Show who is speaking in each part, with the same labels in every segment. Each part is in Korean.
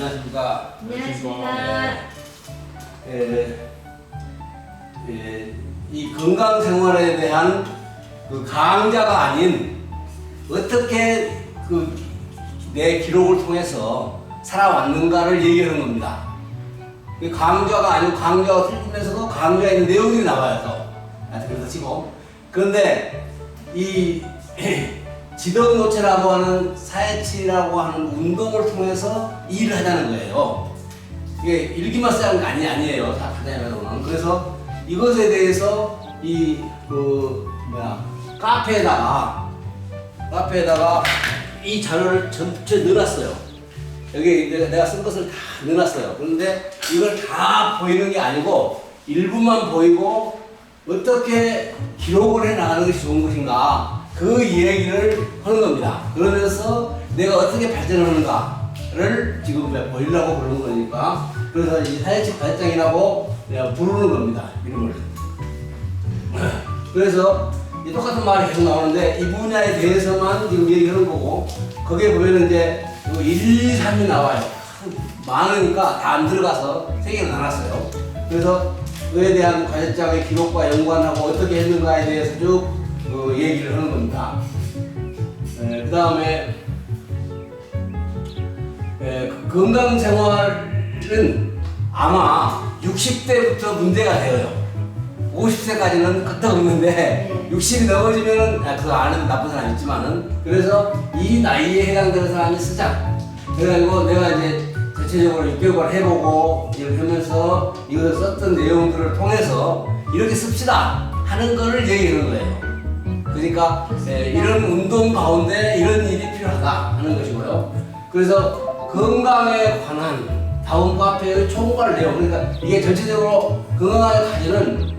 Speaker 1: 안녕하십니까.
Speaker 2: 안녕하십니까.
Speaker 1: 이 건강 생활에 대한 그 강좌가 아닌 어떻게 내 기록을 통해서 살아왔는가를 얘기하는 겁니다. 강좌가 아니고 강좌가 틀리면서도 강좌에 있는 내용들이 나와요. 또. 그래서 치고. 그런데 이 지덕노체라고 하는 사회치라고 하는 운동을 통해서 일을 하자는 거예요. 이게 일기만 쓰는 게 아니에요. 다 하자면. 그래서 이것에 대해서 카페에다가 이 자료를 전체 넣어놨어요. 여기 내가 쓴 것을 다 넣어놨어요. 그런데 이걸 다 보이는 게 아니고 일부만 보이고 어떻게 기록을 해 나가는 것이 좋은 것인가 그 얘기를 하는 겁니다. 그러면서 내가 어떻게 발전하는가를 지금 보이려고 그러는 거니까 그래서 이 사회치 발전이라고 내가 부르는 겁니다. 이름을. 그래서 이 똑같은 말이 계속 나오는데 이 분야에 대해서만 지금 얘기하는 거고 거기에 보면 이제 1, 2, 3이 나와요. 많으니까 다 안 들어가서 3개로 나눴어요. 그래서 그에 대한 과제장의 기록과 연관하고 어떻게 했는가에 대해서 쭉 얘기를 하는 겁니다. 그 다음에 건강생활은 아마 60대부터 문제가 되어요. 50세까지는 끄떡없는데 60이 넘어지면은 그거 아는 나쁜 사람 있지만은 그래서 이 나이에 해당되는 사람이 쓰자. 그래가지고 내가 이제 대체적으로 6개월 해보고 이렇게 하면서 이것을 썼던 내용들을 통해서 이렇게 씁시다 하는 거를 얘기하는 거예요. 그러니까 이런 운동 가운데 이런 일이 필요하다 하는 것이고요. 그래서 건강에 관한 다음 카페의 총괄 내용, 그러니까 이게 전체적으로 건강에 가지는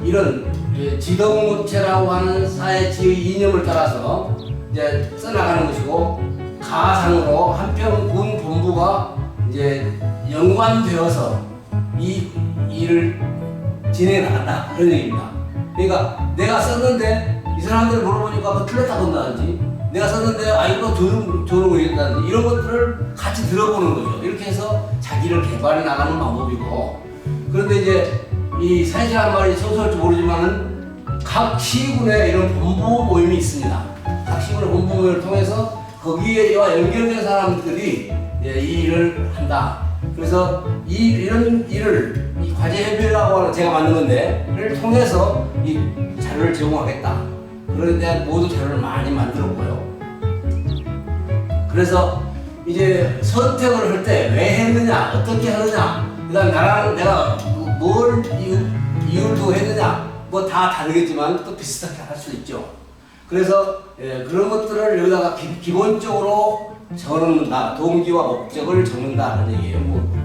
Speaker 1: 이런 지덕노체라고 하는 사회치의 이념을 따라서 이제 써나가는 것이고 가상으로 한평군 본부가 이제 연관되어서 이 일을 진행해 나간다 그런 얘기입니다. 그러니까 내가 썼는데 이 사람들 물어보니까 그거 틀렸다 본다든지 내가 썼는데 이거 저런 얘기했다든지 이런 것들을 같이 들어보는 거죠. 이렇게 해서 자기를 개발해 나가는 방법이고 그런데 이제 이 사회치라는 말이 성스러울지 모르지만은 각 시군에 이런 본부 모임이 있습니다. 각 시군의 본부 모임을 통해서 거기에와 연결된 사람들이 이 일을 한다. 그래서 이런 일을 이 과제 협의라고 하는 제가 만든 건데를 통해서 이 자료를 제공하겠다. 그런 데 모두 자료를 많이 만들었고요. 그래서 이제 선택을 할 때 왜 했느냐, 어떻게 하느냐, 그다음 나랑 내가 뭘 이유를 두고 했느냐, 다 다르겠지만 또 비슷하게 할 수 있죠. 그래서 그런 것들을 여기다가 기본적으로 적어놓는다. 동기와 목적을 적는다는 얘기예요.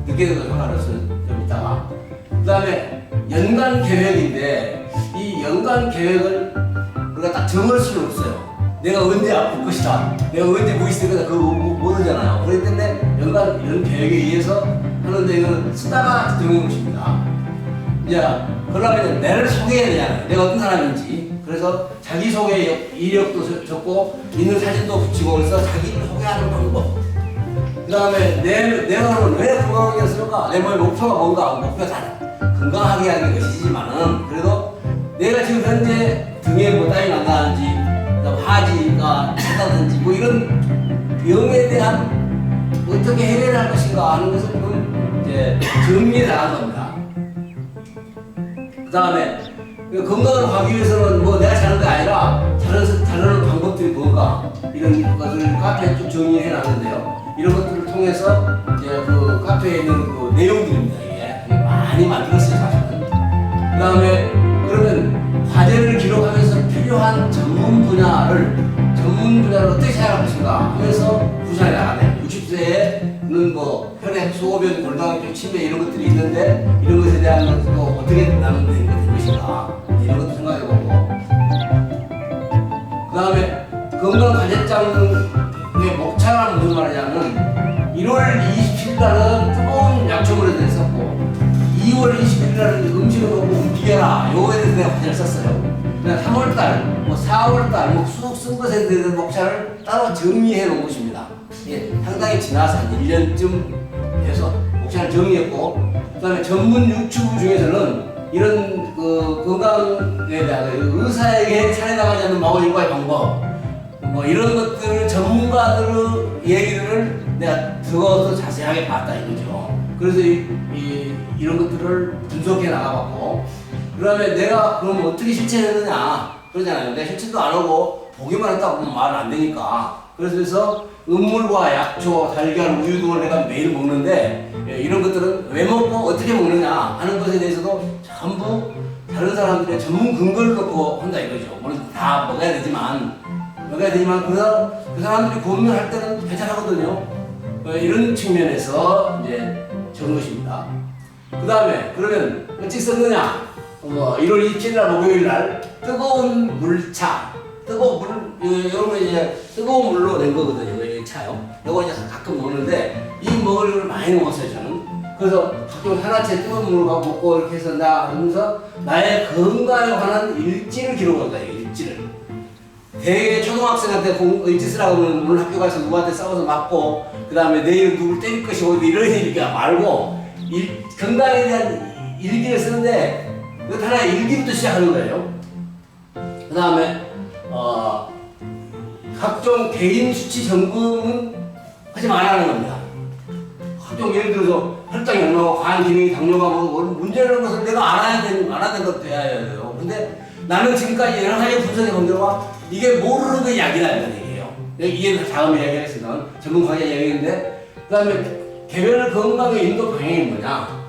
Speaker 1: 늦게 생각할 수는 좀 있다가. 그 다음에 연간 계획인데 이 연간 계획을 우리가 딱 정할 수는 없어요. 내가 언제 아플 것이다. 내가 언제 뭐 있을 거다. 그거 모르잖아요. 그렇기 때문에 연간 이런 계획에 의해서 하는데 이거는 쓰다가 정해놓은 것입니다. 이제 그러려면 내를 소개해야 되잖아요. 내가 어떤 사람인지. 그래서 자기소개 이력도 적고 있는 사진도 붙이고 그래서 자기를 소개하는 방법. 그 다음에 내가 왜 건강하게 쓸까? 내 몸의 목표가 뭔가? 목표가 다 건강하게 하는 것이지만은 그래도 내가 지금 현재 등에 땀이 난다든지 하지가 차다든지 이런 병에 대한 어떻게 해결을 할 것인가 하는 것을 이제 정리해 나가는 겁니다. 그 다음에 건강을 하기 위해서는 내가 잘하는 게 아니라 잘하는 방법들이 뭔가 이런 것을 카페에 쭉 정리해 놨는데요. 이런 것들을 통해서 이제 그 카페에 있는 그 내용들입니다. 이게 많이 만들었어요, 사실은. 그 다음에 그러면 과제를 기록하면서 필요한 전문 분야를 어떻게 생각할 것인가 하면서 구상해 나가네. 60세에는 혈액, 소변, 골다공증, 치매 이런 것들이 있는데 이런 것에 대한 것도 어떻게 나누는 것인가 이런 것도 생각해보고 그 다음에 건강 과제장의 목차가 무슨 말이냐면 1월 27일 날은 뜨거운 약초물에 대해서 썼고 2월 21일 날은 음식을 먹고 움직여라 요거에 대해서 내가 과제를 썼어요. 그냥 3월달, 4월달 쑥 쓴 것에 대한 목차를 따로 정리해 놓은 것입니다. 이게 상당히 지나서 한 1년쯤 해서 옥션을 정리했고, 그다음에 전문 유튜브 중에서는 이런 그 건강에 대한 의사에게 살해당하지 않는 마법일과의 방법, 뭐 이런 것들을 전문가들의 얘기를 내가 적어서 자세하게 봤다 이거죠. 그래서 이런 것들을 분석해 나가봤고, 그다음에 내가 그럼 어떻게 실천했느냐 그러잖아요. 내가 실천도 안 하고 보기만 했다고 하면 말은 안 되니까. 그래서 음물과 약초, 달걀, 우유 등을 내가 매일 먹는데, 이런 것들은 왜 먹고 어떻게 먹느냐 하는 것에 대해서도 전부 다른 사람들의 전문 근거를 놓고 한다 이거죠. 물론 다 먹어야 되지만 그 사람들이 고민을 할 때는 괜찮하거든요. 이런 측면에서 이제 적은 것입니다. 그 다음에 그러면 어찌 썼느냐? 1월 27일 날 목요일 날 뜨거운 물차, 뜨거운 물, 이런 거 이제 뜨거운 물로 낸 거거든요. 이 차요. 이거 이제 가끔 먹는데 이 먹을 걸 많이 먹었어요 저는. 그래서 가끔 하나째 뜨거운 물을 먹고 이렇게 해서 하면서 나의 건강에 관한 일지를 기록한 거예요. 일지를. 대개 초등학생한테 일지 쓰라고 하면 오늘 학교 가서 누구한테 싸워서 맞고, 그 다음에 내일 누굴 때릴 것이고 이런 얘기가 말고 건강에 대한 일기를 쓰는데 그 하나의 일기부터 시작하는 거예요. 그 다음에 각종 개인 수치 점검은 하지 말라는 겁니다. 각종 예를 들어서 혈당이 얼마고 간 기능이 당뇨가 뭐 문제라는 것을 내가 알아야 되는 것도 돼야 해요. 근데 나는 지금까지 여러 가지 분석해 본 결과 이게 모르는 게 약이다 이런 얘기예요. 이게 다음에 얘기하겠습니다. 전문가가 얘기했는데, 그 다음에 개별 건강의 인도 방향이 뭐냐?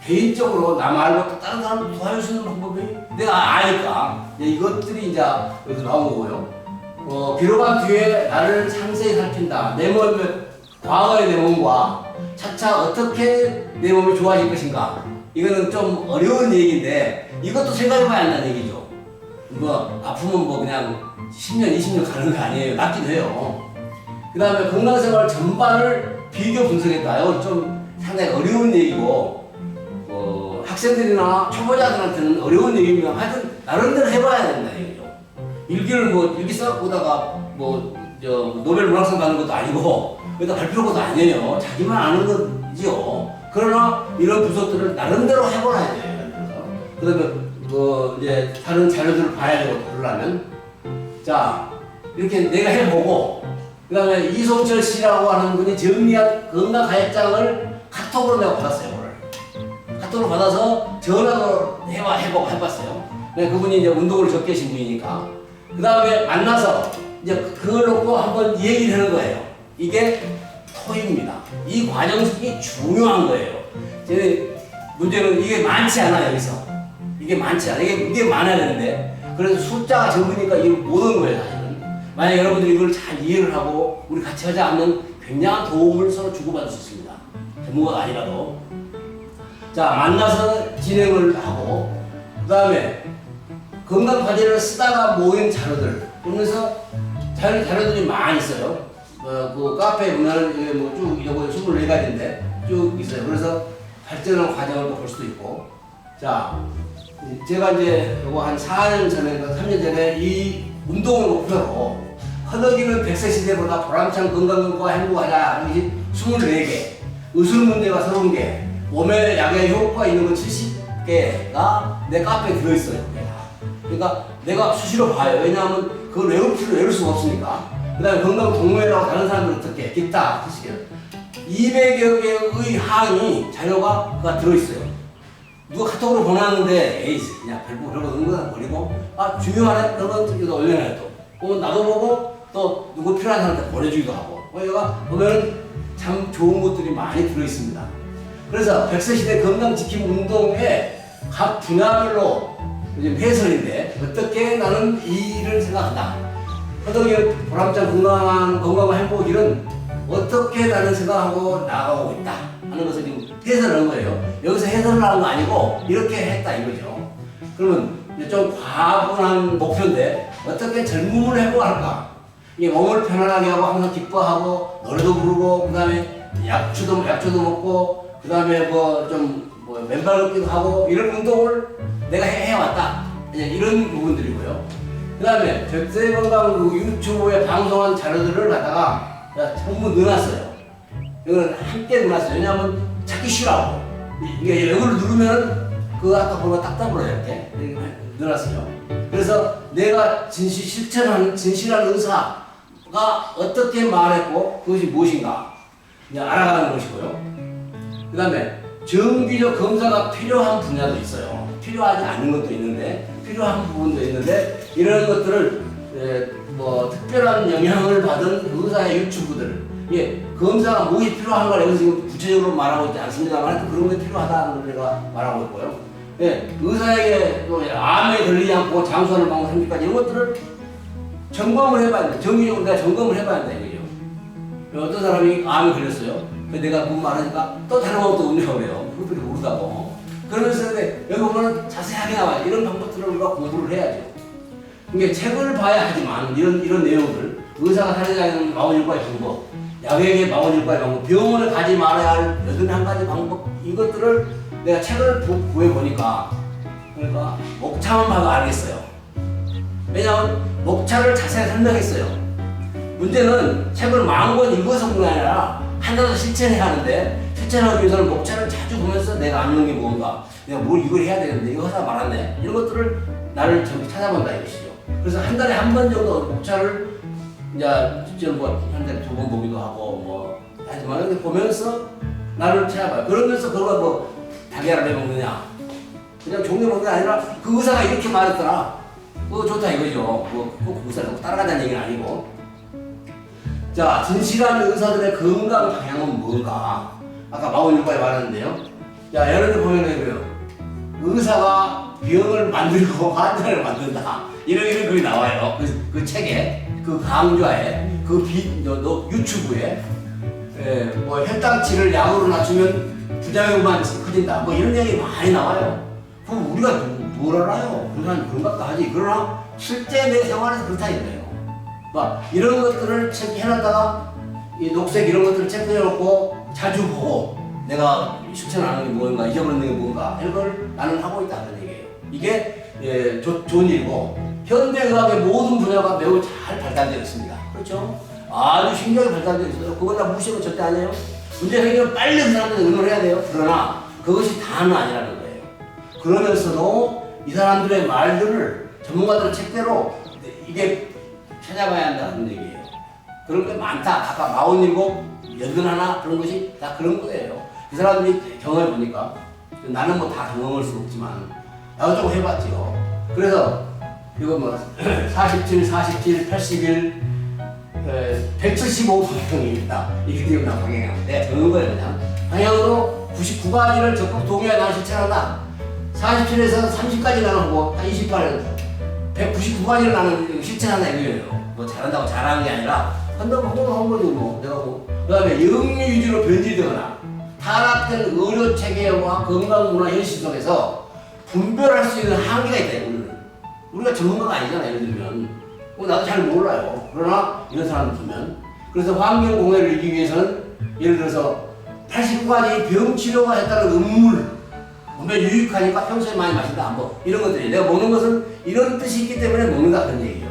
Speaker 1: 개인적으로 나 말고 또 다른 사람 도와줄 수 있는 방법이 내가 아니까 이것들이 이제 여기서 나온 거고요. 비록한 뒤에 나를 상세히 살핀다. 내 몸의 과거의 내 몸과 차차 어떻게 내 몸이 좋아질 것인가. 이거는 좀 어려운 얘기인데 이것도 생각해봐야 한다는 얘기죠. 아프면 그냥 10년, 20년 가는 거 아니에요. 낫긴 해요. 그 다음에 건강생활 전반을 비교 분석했다. 이건 좀 상당히 어려운 얘기고, 학생들이나 초보자들한테는 어려운 얘기입니다. 하여튼 나름대로 해봐야 된다 얘기죠. 일기를 일기 써보다가 노벨 문학상 받는 것도 아니고 여기다 발표한 것도 아니에요. 자기만 아는 거지요. 그러나 이런 분석들을 나름대로 해보아야 돼요. 그 다음에 이제 다른 자료들을 봐야 되고 그러려면, 자 이렇게 내가 해보고, 그 다음에 이송철 씨라고 하는 분이 정리한 건강 가입장을 카톡으로 내가 받았어요. 오늘 카톡으로 받아서 전화로 해봤어요. 그분이 이제 운동을 적게 하신 분이니까. 그 다음에 만나서 이제 그걸 놓고 한번 얘기를 하는 거예요. 이게 토입니다. 이 과정이 중요한 거예요. 문제는 이게 많지 않아 여기서. 이게 많지 않아. 이게 많아야 되는데, 그래서 숫자가 적으니까 이걸 못 온 거예요 사실은. 만약 여러분들이 이걸 잘 이해를 하고 우리 같이 하자 하면 굉장한 도움을 서로 주고받을 수 있습니다. 전문가가 아니라도. 자, 만나서 진행을 하고, 그 다음에 건강과제를 쓰다가 모인 자료들, 그러면서 자료들이 많이 있어요. 그 카페에 보면 쭉 이거 24가지인데 쭉 있어요. 그래서 발전한 과정을 또 볼 수도 있고. 자, 제가 이제 요거 한 4년 전에, 3년 전에 이 운동을 목표로 허덕이는 100세 시대보다 보람찬 건강과 행복하자 24개, 의술 문제가 30개, 몸에 약의 효과가 있는 건 70개가 내 카페에 들어있어요. 그러니까 내가 수시로 봐요. 왜냐하면 그걸 외울 수가 없으니까. 그 다음에 건강 동호회라고 다른 사람들 어떻게 기타 200여 개의 항의 자료가 들어있어요. 누가 카톡으로 보냈는데 에이 그냥 별거 넣은 거다 버리고, 중요하네 그런 건 여기다 올려놔요. 또 나도 보고 또 누구 필요한 사람한테 보내주기도 하고. 여기가 보면 참 좋은 것들이 많이 들어있습니다. 그래서 100세 시대 건강지킴 운동의 각 분야별로 요즘 해설인데, 어떻게 나는 이 일을 생각한다. 허덕이의 보람찬 건강한 행복 일은 어떻게 나는 생각하고 나아가고 있다 하는 것을 지금 해설을 한 거예요. 여기서 해설을 하는 거 아니고 이렇게 했다 이거죠. 그러면 좀 과분한 목표인데 어떻게 젊음을 해보할까? 이게 몸을 편안하게 하고 항상 기뻐하고 노래도 부르고, 그 다음에 약초도 먹고, 그 다음에 맨발 걷기도 하고, 이런 운동을 내가 해왔다. 이런 부분들이고요. 그 다음에 100세 건강 유튜브에 방송한 자료들을 갖다가 전부 넣어놨어요. 이거는 함께 눌렀어요. 왜냐하면 찾기 싫어하고. 이게 이걸 누르면 그 아까 보면 딱딱으로 이렇게 늘었어요. 그래서 내가 실천하는 진실한 의사가 어떻게 말했고 그것이 무엇인가 이제 알아가는 것이고요. 그 다음에 정기적 검사가 필요한 분야도 있어요. 필요하지 않은 것도 있는데 필요한 부분도 있는데 이런 것들을 뭐 특별한 영향을 받은 의사의 유튜브들 검사가 무엇이 필요한가 여기서 지금 구체적으로 말하고 있지 않습니다만 그런 게 필요하다는 걸 제가 말하고 있고요. 의사에게 또 암에 걸리지 않고 장수하는 방법 생기까지 이런 것들을 점검을 해봐야 돼. 정기적으로 내가 점검을 해봐야 돼. 이거죠. 어떤 사람이 암에 걸렸어요. 내가 그거 말하니까 또 다른 방법도 없냐고 그래요. 그것들이 모르다고. 그러면서 여기 보면 자세하게 나와요. 이런 방법들을 우리가 공부를 해야죠. 이게 책을 봐야 하지만 이런 내용들 의사가 살해자는 41가지 방법, 약에게 41가지 방법, 병원을 가지 말아야 할 81가지 방법 이것들을 내가 책을 구해보니까 그러니까 목차만 봐도 알겠어요. 왜냐하면 목차를 자세히 설명했어요. 문제는 책을 마음껏 읽어서 그런 게 아니라 하나도 실천해야 하는데 실천하기 위해서는 목차를 자주 보면서 내가 안 읽는 게 뭔가 내가 뭘 이걸 해야 되는데 이거 하다 말았네 이런 것들을 나를 찾아본다 이것이죠. 그래서 한 달에 한 번 정도 목차를 이제 한 달에 2번 보기도 하고 뭐 하지만 보면서 나를 찾아봐요. 그러면서 그걸 뭐 달걀을 해 먹느냐 그냥 종류 먹는 게 아니라 그 의사가 이렇게 말했더라 그거 좋다 이거죠. 꼭 의사를 따라가자는 얘기는 아니고. 자, 진실한 의사들의 건강 방향은 뭔가 아까 41가지 말했는데요. 자, 예를 들어 보면 의사가 병을 만들고 환자를 만든다 이런 글이 나와요. 그 책에 그 강좌에 그 유튜브에 뭐 혈당치를 약으로 낮추면 부작용만 커진다 뭐 이런 얘기 많이 나와요. 그럼 우리가 뭘 알아요? 그런 것도 하지. 그러나 실제 내 생활에서 그렇다 이거예요. 막 이런 것들을 해놨다가 이 녹색 이런 것들을 체크해놓고 자주 보고 내가 실천하는 게 뭔가 잊어버리는 게 뭔가 이런 걸 나는 하고 있다는 얘기예요. 이게 좋은 일이고 현대의학의 모든 분야가 매우 잘 발달되어 있습니다. 그렇죠? 아주 신기하게 발달되어 있어요. 그걸 다 무시하면 절대 아니에요. 문제 해결을 빨리 그 사람들은 응원해야 돼요. 그러나 그것이 다는 아니라는 거예요. 그러면서도 이 사람들의 말들을 전문가들의 책대로 이게 찾아봐야 한다는 얘기예요. 그런 게 많다. 아까 47, 81 그런 것이 다 그런 거예요. 그 사람들이 경험해 보니까 나는 뭐 다 경험할 수 없지만 나도 좀 해봤죠. 그래서 이거 뭐 47, 47, 81, 175 방향입니다. 이게 지금 나 방향인데 적는 거예요 그냥. 방향으로 99가지를 적극 동의하여 나는 실천한다. 47에서 30까지 나는 뭐 28, 199가지를 나는 실천한다 이거예요. 뭐 잘한다고 잘하는 게 아니라 한다고 한 거지 뭐 내가 뭐. 그 다음에 영유 위주로 변질되거나 타락된 의료 체계와 건강 문화 현실 속에서 분별할 수 있는 한계가 있다. 우리가 전문가가 아니잖아. 예를 들면 나도 잘 몰라요. 그러나 이런 사람들 보면 그래서 환경 공해를 이기기 위해서는 예를 들어서 89가지 병 치료가 했다는 음물 몸에 유익하니까 평소에 많이 마신다. 뭐 이런 것들이 내가 먹는 것은 이런 뜻이 있기 때문에 먹는다 그런 얘기예요.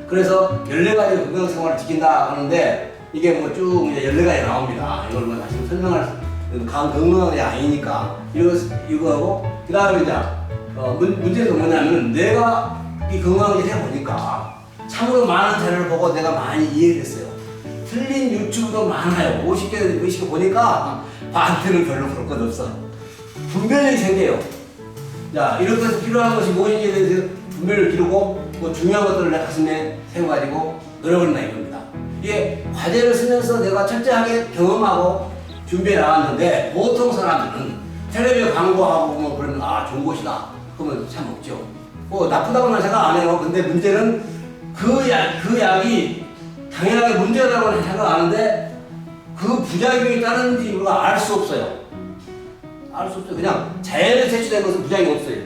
Speaker 1: 그래서 14가지 건강 생활을 지킨다 하는데 이게 뭐 쭉 이제 14가지 나옵니다. 이걸 뭐 다시 설명할 건강한 게 아니니까 이거하고 그 다음에 이제 문제가 뭐냐면 내가 이 건강하게 해보니까 참으로 많은 자료를 보고 내가 많이 이해를 했어요. 틀린 유튜브도 많아요. 50개, 50개 보니까 반대는 별로 그럴 것 없어. 분별력이 생겨요. 자, 이렇게 해서 필요한 것이 무엇인지에 대해서 분별을 기르고 뭐 중요한 것들을 내 가슴에 세워가지고 노력을 한다 이겁니다. 이게 과제를 쓰면서 내가 철저하게 경험하고 준비해 나왔는데 보통 사람들은 텔레비전 광고하고 보면 그러면 아 좋은 것이다. 그러면 참 먹죠. 뭐 나쁘다고는 생각 안 해요. 근데 문제는 그 약이 당연하게 문제라고는 생각 안 하는데 그 부작용이 따르는지 우리가 알 수 없어요. 알 수 없어요. 그냥 자연에 제출된 것은 부작용이 없어요.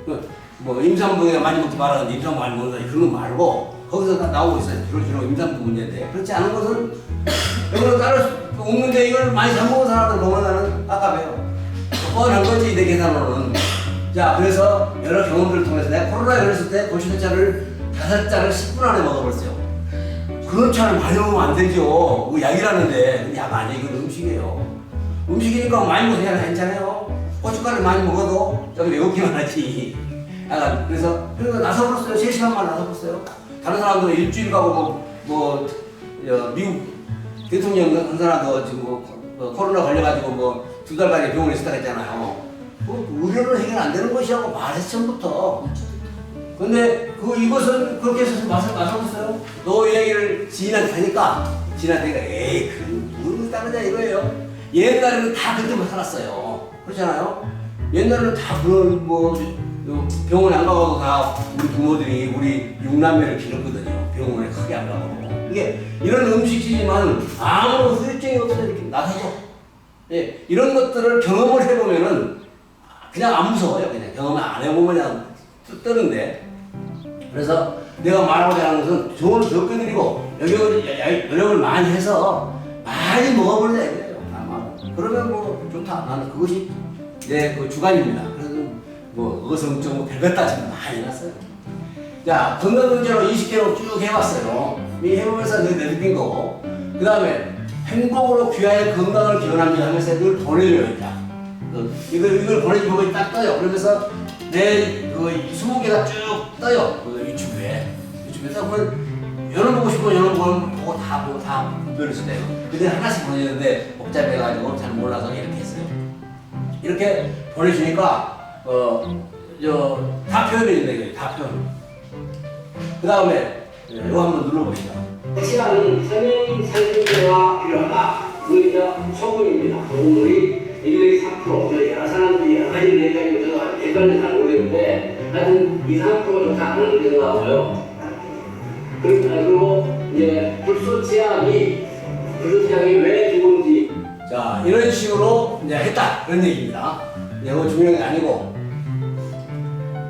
Speaker 1: 그래서 뭐 임산부가 많이 먹지 말았는데 임산부 많이 먹는다 그런 거 말고 거기서 다 나오고 있어요. 주로 임산부 문제인데 그렇지 않은 것은 이거는 따를 수 없는데 이걸 많이 사 먹은 사람들 보면 나는 깝깝해요. 뻔한 거지 내 계산으로는. 자, 그래서 여러 경험들을 통해서 내가 코로나에 걸렸을 때 고추대짜를 5잔을 10분 안에 먹어버렸어요. 그렇잖아. 많이 먹으면 안 되죠. 뭐 약이라는데 약 아니에요. 이건 음식이에요. 음식이니까 많이 먹어야 괜찮아요. 고춧가루 많이 먹어도 좀 외우기만 하지. 약간 그래서 나서버렸어요. 3시간만 나서버렸어요. 다른 사람들은 일주일 가고 미국 대통령 한 사람도 지금 코로나 걸려가지고 2달간에 병원에 있었다 했잖아요. 의료는 해결 안 되는 것이라고 말했어 처음부터. 근데 이것은 그렇게 해서 마셔봤어요. 너 얘기를 지인한테 하니까 지인한테 에이 그건 따르냐 이거예요. 옛날에는 다 그렇게 살았어요. 그렇잖아요. 옛날에는 다 그런 병원에 안 가고 다 우리 부모들이 우리 6남매를 기르거든요. 병원에 크게 안 가고. 이게 이런 음식이지만 아무 후유증이 없어요. 이렇게 나서죠. 예, 이런 것들을 경험을 해보면은 그냥 안 무서워요. 그냥 경험을 안 해보면 그냥 뜨는데. 그래서 내가 말하고자 하는 것은 조언을 적게 드리고 노력을 많이 해서 많이 먹어보자 이거예요. 그러면 좋다. 나는 그것이 내 주관입니다. 그래서 어성청 별것 따지면 많이 해놨어요. 자, 건강 문제로 20개로 쭉 해왔어요. 이 해보면서 느낀 거고. 그 다음에 행복으로 귀하의 건강을 기원합니다 하면서 이걸 보내줘요. 이걸 보내주고 딱 떠요. 그러면서 내 20개가 쭉 떠요. 유튜브에서 그걸 열어보고 싶으면 열어보고 다 구별해서 돼요. 근데 하나씩 보내는데 복잡해가지고 잘 몰라서 이렇게 했어요. 이렇게 보내주니까 다 표현이 있네. 다 표현. 그 다음에 이거 한번 눌러보시죠. 시간은 생명상승제가 필요하다. 그게 소금입니다. 소금물이 1, 3%. 여러 사람들이 여러 가지 얘기가 잘 모르겠는데 하여튼 2, 3% 좋다 하는 데가 나와요. 그리고 이제 불소치약이 왜 좋은지 자 이런 식으로 이제 했다 그런 얘기입니다. 이거 중요한 게 아니고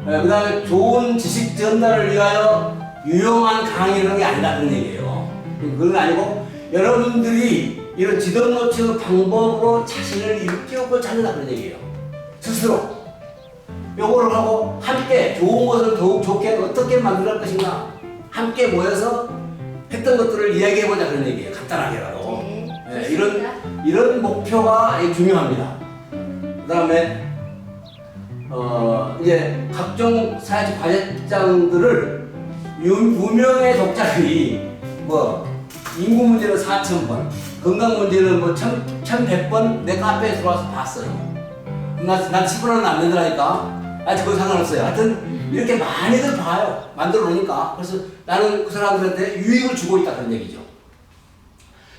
Speaker 1: 그 다음에 좋은 지식 전달을 위하여 유용한 강의를 하는 게 아니다 그런 얘기예요. 그건 아니고 여러분들이 이런 지덕노처 방법으로 자신을 일깨우고 찾는다 그런 얘기예요. 스스로 요거를 하고 함께 좋은 것을 더욱 좋게 어떻게 만들 것인가 함께 모여서 했던 것들을 이야기해보자 그런 얘기예요. 간단하게라도. 네, 이런 목표가 중요합니다. 그 다음에 이제 각종 사회적 과제장들을 유명의 독자들이 인구 문제는 4,000번, 건강 문제는 1,100번 내 카페에 들어와서 봤어요. 난 10원은 안 된다니까. 그건 상관없어요. 하여튼 이렇게 많이들 봐요. 만들어 놓으니까. 그래서 나는 그 사람들한테 유익을 주고 있다 그런 얘기죠.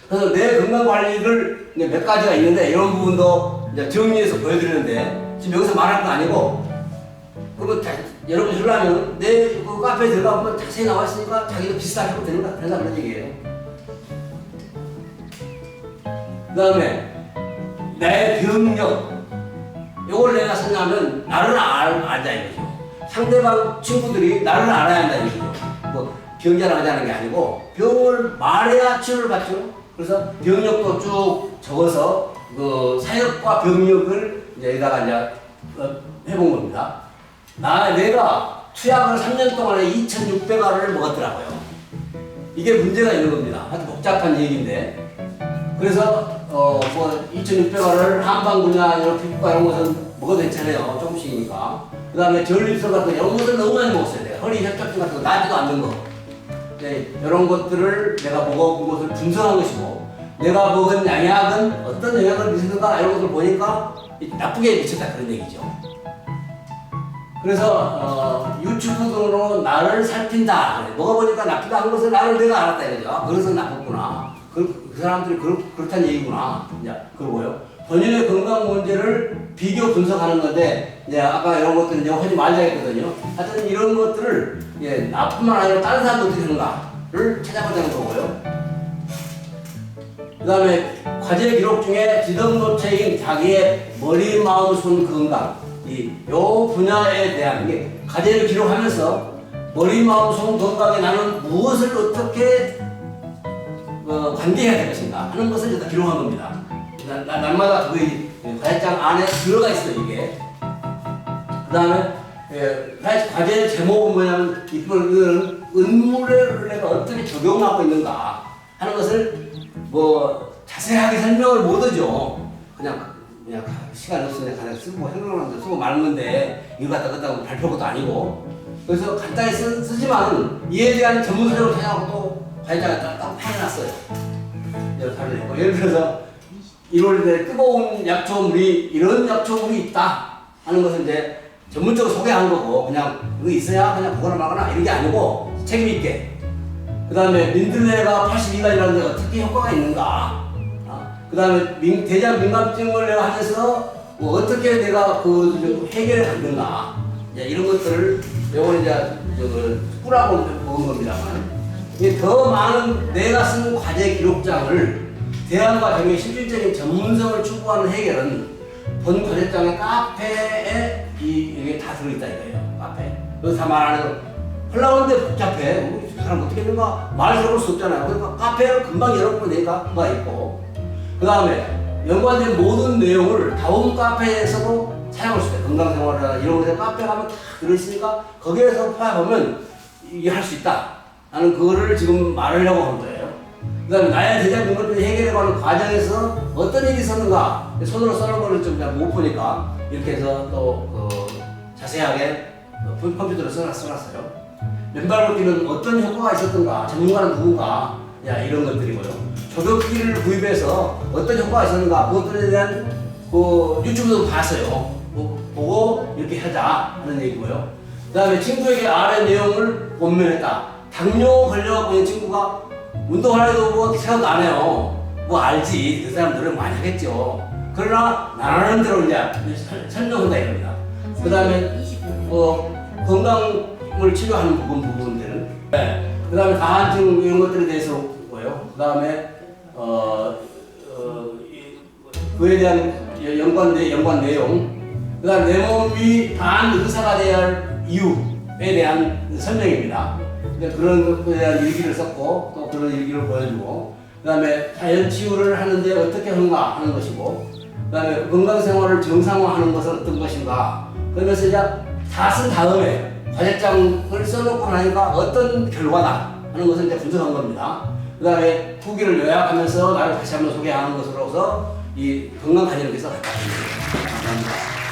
Speaker 1: 그래서 내 건강 관리를 이제 몇 가지가 있는데 이런 부분도 이제 정리해서 보여드리는데 지금 여기서 말할 건 아니고 그거 여러분이 하려면 내 카페에 들어가보면 자세히 나와 있으니까 자기도 비슷하게 하면 된다 그런 얘기예요. 그 다음에 내 병력 이걸 내가 썼냐면 나를 알자 이거죠. 상대방 친구들이 나를 알아야 한다 이거죠. 병자랑 하자는 게 아니고 병을 말해야 치료를 받죠. 그래서 병력도 쭉 적어서 사역과 병력을 이제 여기다가 이제 해본 겁니다. 내가 투약을 3년 동안에 2,600알을 먹었더라고요. 이게 문제가 있는 겁니다. 아주 복잡한 얘기인데. 그래서 2,600알을 한방분야 이런 피부과 이런 것은 먹어도 괜찮아요. 조금씩이니까. 그 다음에 전립선 같은 이런 것을 너무 많이 먹었어요. 내가 허리 협착증 같은 거 나지도 않는 거. 네, 이런 것들을 내가 먹어본 것을 분석한 것이고 내가 먹은 양약은 어떤 영향을 미치는가 이런 것을 보니까 나쁘게 미쳤다 그런 얘기죠. 그래서 유튜브로 나를 살핀다. 먹어보니까 나쁘다 한 것을 나를 내가 알았다 이거죠. 그래서 나쁘구나. 그 사람들이 그렇다는 얘기구나. 이제 그러고요. 본인의 건강 문제를 비교 분석하는 건데 이제 아까 이런 것들은 이제 하지 말자 했거든요. 하여튼 이런 것들을 나뿐만 아니라 다른 사람도 어떻게 하는가를 찾아보자는 거고요. 그 다음에 과제 기록 중에 지덕노체인 자기의 머리, 마음, 손 건강 요 분야에 대한 게 과제를 기록하면서 머리, 마음, 손 건강에 나는 무엇을 어떻게 관계해야 될 것인가 하는 것을 일단 기록한 겁니다. 날마다 거의 과제장 안에 들어가 있어요 이게. 그 다음에 과제 제목은 뭐냐면 이거는 은물을 내가 어떻게 적용하고 있는가 하는 것을 뭐 자세하게 설명을 못하죠. 그냥 시간 없으니 그냥 쓰고 생각나는 쓰고 말는 건데 이거 갖다 갖다 발표 것도 아니고 그래서 간단히 쓰지만 이에 대한 전문적으로 생각하고 또 과외자가 딱 해놨어요. 예를 들어서 1월에 뜨거운 약초물이 이런 약초물이 있다 하는 것은 이제 전문적으로 소개한 거고 그냥 이거 있어야 그냥 보거나 말거나 이런 게 아니고 책임 있게 그 다음에 민들레가 82가지라는 데 어떻게 효과가 있는가 그 다음에 대장 민감증을 내가 하면서 뭐 어떻게 내가 그 해결을 받는가 이런 것들을 요거는 이제 꾸라고 먹은 겁니다만 이게 더 많은 내가 쓴 과제 기록장을 대안과 병의 실질적인 전문성을 추구하는 해결은 본 과제장의 카페에 이게 다 들어있다 이거예요. 카페. 그래서 다 말 안 해도 헐라운데 복잡해. 이 사람 어떻게 했는가 말 들어볼 수 없잖아요. 그러니까 카페를 금방 열어보면 되니까 그가 있고 그 다음에 연관된 모든 내용을 다운 카페에서도 사용할 수 있어요. 건강생활이나 이런 곳에 카페 가면 다 들어있으니까 거기에서 파보면 이게 할 수 있다 나는 그거를 지금 말하려고 한 거예요. 그 다음에 나의 대장 민감증 해결해가는 과정에서 어떤 일이 있었는가 손으로 써놓은 거를 좀 못 보니까 이렇게 해서 또 자세하게 컴퓨터로 써놨어요. 맨발 걷기는 어떤 효과가 있었던가 전문가는 누군가 이런 것들이고요. 조격기를 구입해서 어떤 효과가 있었는가 그것들에 대한 유튜브도 봤어요. 보고 이렇게 하자 하는 얘기고요. 그 다음에 친구에게 아래 내용을 본면했다. 당뇨 걸려갖고 있는 친구가 운동을 해도 뭐 생각 안 해요. 뭐 알지. 그 사람 노력 많이 하겠죠. 그러나 나라는 대로 이제 설명한다 이겁니다. 그 다음에 건강을 치료하는 부분들은 그 다음에 가한증 이런 것들에 대해서 보고요. 그 다음에 그에 대한 연관 내용 그 다음에 내 몸이 반 의사가 되어야 할 이유에 대한 설명입니다. 그런 것에 대한 일기를 썼고 또 그런 일기를 보여주고 그 다음에 자연 치유를 하는데 어떻게 하는가 하는 것이고 그 다음에 건강생활을 정상화하는 것은 어떤 것인가 그러면서 이제 다 쓴 다음에 과제장을 써놓고 나니까 어떤 결과다 하는 것을 이제 분석한 겁니다. 그 다음에 후기를 요약하면서 나를 다시 한번 소개하는 것으로서 이 건강관리를 위해서 갖다 드립니다. 감사합니다.